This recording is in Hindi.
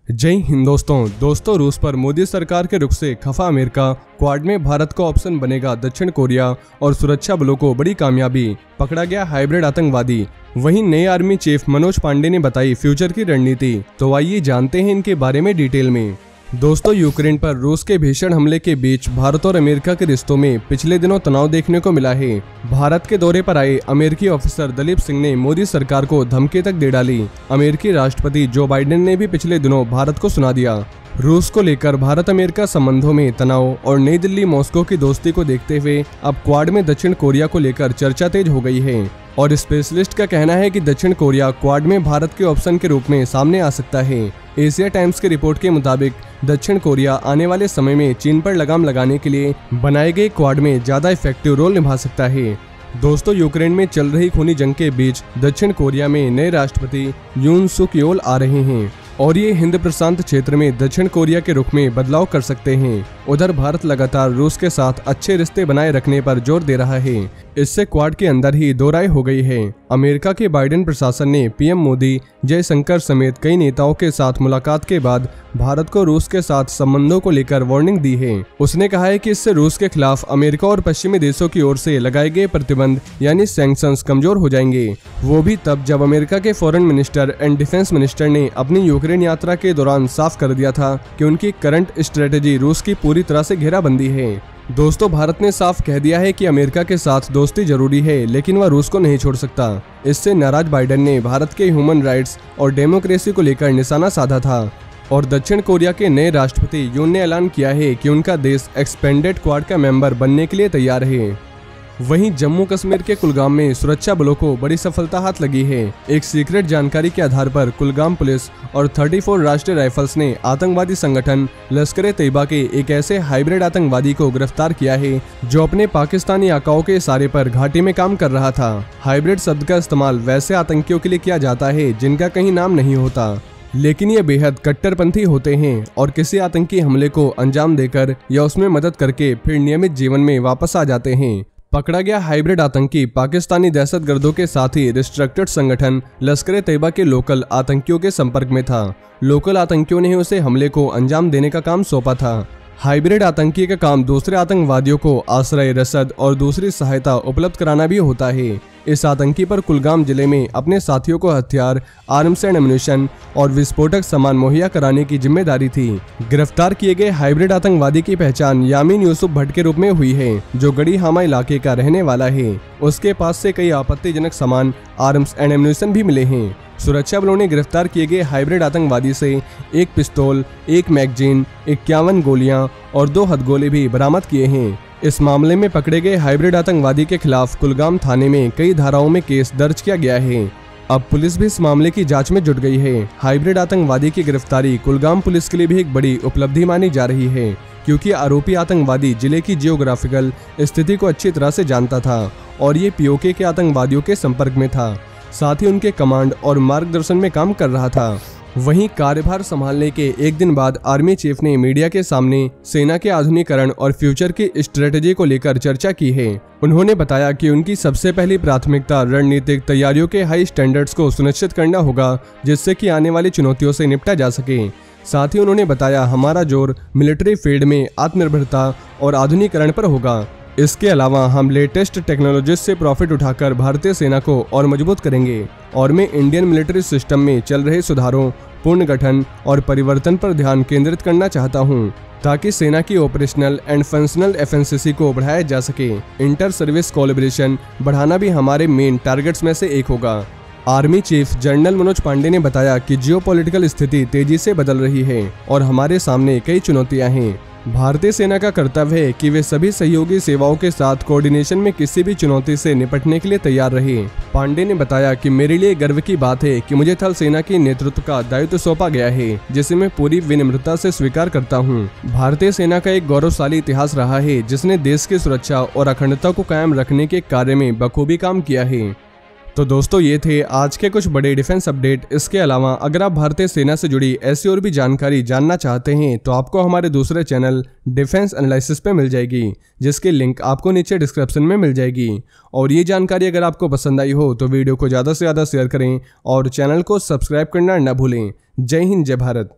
जय हिंद दोस्तों रूस पर मोदी सरकार के रुख से खफा अमेरिका, क्वाड में भारत का ऑप्शन बनेगा दक्षिण कोरिया और सुरक्षा बलों को बड़ी कामयाबी, पकड़ा गया हाइब्रिड आतंकवादी। वहीं नए आर्मी चीफ मनोज पांडे ने बताई फ्यूचर की रणनीति। तो आइए जानते हैं इनके बारे में डिटेल में। दोस्तों, यूक्रेन पर रूस के भीषण हमले के बीच भारत और अमेरिका के रिश्तों में पिछले दिनों तनाव देखने को मिला है। भारत के दौरे पर आए अमेरिकी ऑफिसर दलीप सिंह ने मोदी सरकार को धमकी तक दे डाली। अमेरिकी राष्ट्रपति जो बाइडेन ने भी पिछले दिनों भारत को सुना दिया। रूस को लेकर भारत अमेरिका संबंधों में तनाव और नई दिल्ली मॉस्को की दोस्ती को देखते हुए अब क्वाड में दक्षिण कोरिया को लेकर चर्चा तेज हो गई है और स्पेशलिस्ट का कहना है कि दक्षिण कोरिया क्वाड में भारत के ऑप्शन के रूप में सामने आ सकता है। एशिया टाइम्स की रिपोर्ट के मुताबिक दक्षिण कोरिया आने वाले समय में चीन पर लगाम लगाने के लिए बनाए गए क्वाड में ज्यादा इफेक्टिव रोल निभा सकता है। दोस्तों, यूक्रेन में चल रही खूनी जंग के बीच दक्षिण कोरिया में नए राष्ट्रपति यून सुक योल आ रहे हैं और ये हिंद प्रशांत क्षेत्र में दक्षिण कोरिया के रुख में बदलाव कर सकते हैं। उधर भारत लगातार रूस के साथ अच्छे रिश्ते बनाए रखने पर जोर दे रहा है। इससे क्वाड के अंदर ही दो राय हो गई है। अमेरिका के बाइडेन प्रशासन ने पीएम मोदी, जयशंकर समेत कई नेताओं के साथ मुलाकात के बाद भारत को रूस के साथ संबंधों को लेकर वार्निंग दी है। उसने कहा है कि इससे रूस के खिलाफ अमेरिका और पश्चिमी देशों की ओर से लगाए गए प्रतिबंध यानी सैंक्शंस कमजोर हो जाएंगे। वो भी तब जब अमेरिका के foreign minister and defence minister ने अपनी यूक्रेन यात्रा के दौरान साफ कर दिया था कि उनकी करंट स्ट्रेटेजी रूस की पूरी तरह से घेराबंदी है। दोस्तों, भारत ने साफ कह दिया है कि अमेरिका के साथ दोस्ती जरूरी है, लेकिन वह रूस को नहीं छोड़ सकता। इससे नाराज बाइडेन ने भारत के ह्यूमन राइट्स और डेमोक्रेसी को लेकर निशाना साधा था और दक्षिण कोरिया के नए राष्ट्रपति यून ने ऐलान किया है कि उनका देश एक्सपेंडेड क्वाड का मेंबर बनने के लिए तैयार है। वहीं जम्मू कश्मीर के कुलगाम में सुरक्षा बलों को बड़ी सफलता हाथ लगी है। एक सीक्रेट जानकारी के आधार पर कुलगाम पुलिस और 34 राष्ट्रीय राइफल्स ने आतंकवादी संगठन लश्कर-ए-तैयबा के एक ऐसे हाइब्रिड आतंकवादी को गिरफ्तार किया है जो अपने पाकिस्तानी आकाओं के इशारे पर घाटी में काम कर रहा था। हाइब्रिड शब्द का इस्तेमाल वैसे आतंकियों के लिए किया जाता है जिनका कहीं नाम नहीं होता, लेकिन ये बेहद कट्टरपंथी होते हैं और किसी आतंकी हमले को अंजाम देकर या उसमें मदद करके फिर नियमित जीवन में वापस आ जाते हैं। पकड़ा गया हाइब्रिड आतंकी पाकिस्तानी दहशतगर्दों के साथ ही रिस्ट्रक्टेड संगठन लश्कर-ए-तैयबा के लोकल आतंकियों के संपर्क में था। लोकल आतंकियों ने उसे हमले को अंजाम देने का काम सौंपा था। हाइब्रिड आतंकी का काम दूसरे आतंकवादियों को आश्रय, रसद और दूसरी सहायता उपलब्ध कराना भी होता है। इस आतंकी पर कुलगाम जिले में अपने साथियों को हथियार, आर्म्स एंड एम्युनिशन और विस्फोटक सामान मुहैया कराने की जिम्मेदारी थी। गिरफ्तार किए गए हाइब्रिड आतंकवादी की पहचान यामीन यूसुफ भट्ट के रूप में हुई है, जो गड़ी हामा इलाके का रहने वाला है। उसके पास से कई आपत्तिजनक सामान, आर्म्स एंड एम्युनिशन भी मिले हैं। सुरक्षा बलों ने गिरफ्तार किए गए हाइब्रिड आतंकवादी से एक पिस्तौल, एक मैगजीन, 51 गोलियां और 2 हथगोले भी बरामद किए हैं। इस मामले में पकड़े गए हाइब्रिड आतंकवादी के खिलाफ कुलगाम थाने में कई धाराओं में केस दर्ज किया गया है। अब पुलिस भी इस मामले की जांच में जुट गई है। हाइब्रिड आतंकवादी की गिरफ्तारी कुलगाम पुलिस के लिए भी एक बड़ी उपलब्धि मानी जा रही है, क्योंकि आरोपी आतंकवादी जिले की जियोग्राफिकल स्थिति को अच्छी तरह से जानता था और ये पीओके के आतंकवादियों के संपर्क में था, साथ ही उनके कमांड और मार्गदर्शन में काम कर रहा था। वहीं कार्यभार संभालने के एक दिन बाद आर्मी चीफ ने मीडिया के सामने सेना के आधुनिकीकरण और फ्यूचर की स्ट्रेटेजी को लेकर चर्चा की है। उन्होंने बताया कि उनकी सबसे पहली प्राथमिकता रणनीतिक तैयारियों के हाई स्टैंडर्ड्स को सुनिश्चित करना होगा, जिससे कि आने वाली चुनौतियों से निपटा जा सके। साथ ही उन्होंने बताया, हमारा जोर मिलिट्री फील्ड में आत्मनिर्भरता और आधुनिकीकरण पर होगा। इसके अलावा हम लेटेस्ट टेक्नोलॉजीज से प्रॉफिट उठाकर भारतीय सेना को और मजबूत करेंगे और मैं इंडियन मिलिट्री सिस्टम में चल रहे सुधारों, पुनर्गठन और परिवर्तन पर ध्यान केंद्रित करना चाहता हूं, ताकि सेना की ऑपरेशनल एंड फंक्शनल एफिशिएंसी को बढ़ाया जा सके। इंटर सर्विस कोलैबोरेशन बढ़ाना भी हमारे मेन टारगेट्स में से एक होगा। Army chief general Manoj Pandey ने बताया कि जियोपॉलिटिकल स्थिति तेजी से बदल रही है और हमारे सामने कई चुनौतियां हैं। भारतीय सेना का कर्तव्य है कि वे सभी सहयोगी सेवाओं के साथ कोऑर्डिनेशन में किसी भी चुनौती से निपटने के लिए तैयार रहे। पांडे ने बताया कि मेरे लिए गर्व की बात है कि मुझे थल सेना की नेतृत्व का दायित्व सौंपा गया है, जिसे मैं पूरी विनम्रता से स्वीकार करता हूं। भारतीय सेना का एक गौरवशाली इतिहास रहा है, जिसने देश की सुरक्षा और अखंडता को कायम रखने के कार्य में बखूबी काम किया है। तो दोस्तों, ये थे आज के कुछ बड़े डिफेंस अपडेट। इसके अलावा अगर आप भारतीय सेना से जुड़ी ऐसी और भी जानकारी जानना चाहते हैं तो आपको हमारे दूसरे चैनल डिफेंस एनालिसिस पे मिल जाएगी, जिसकी लिंक आपको नीचे डिस्क्रिप्शन में मिल जाएगी। और ये जानकारी अगर आपको पसंद आई हो तो वीडियो को ज़्यादा से ज़्यादा शेयर करें और चैनल को सब्सक्राइब करना न भूलें। जय हिंद, जय भारत।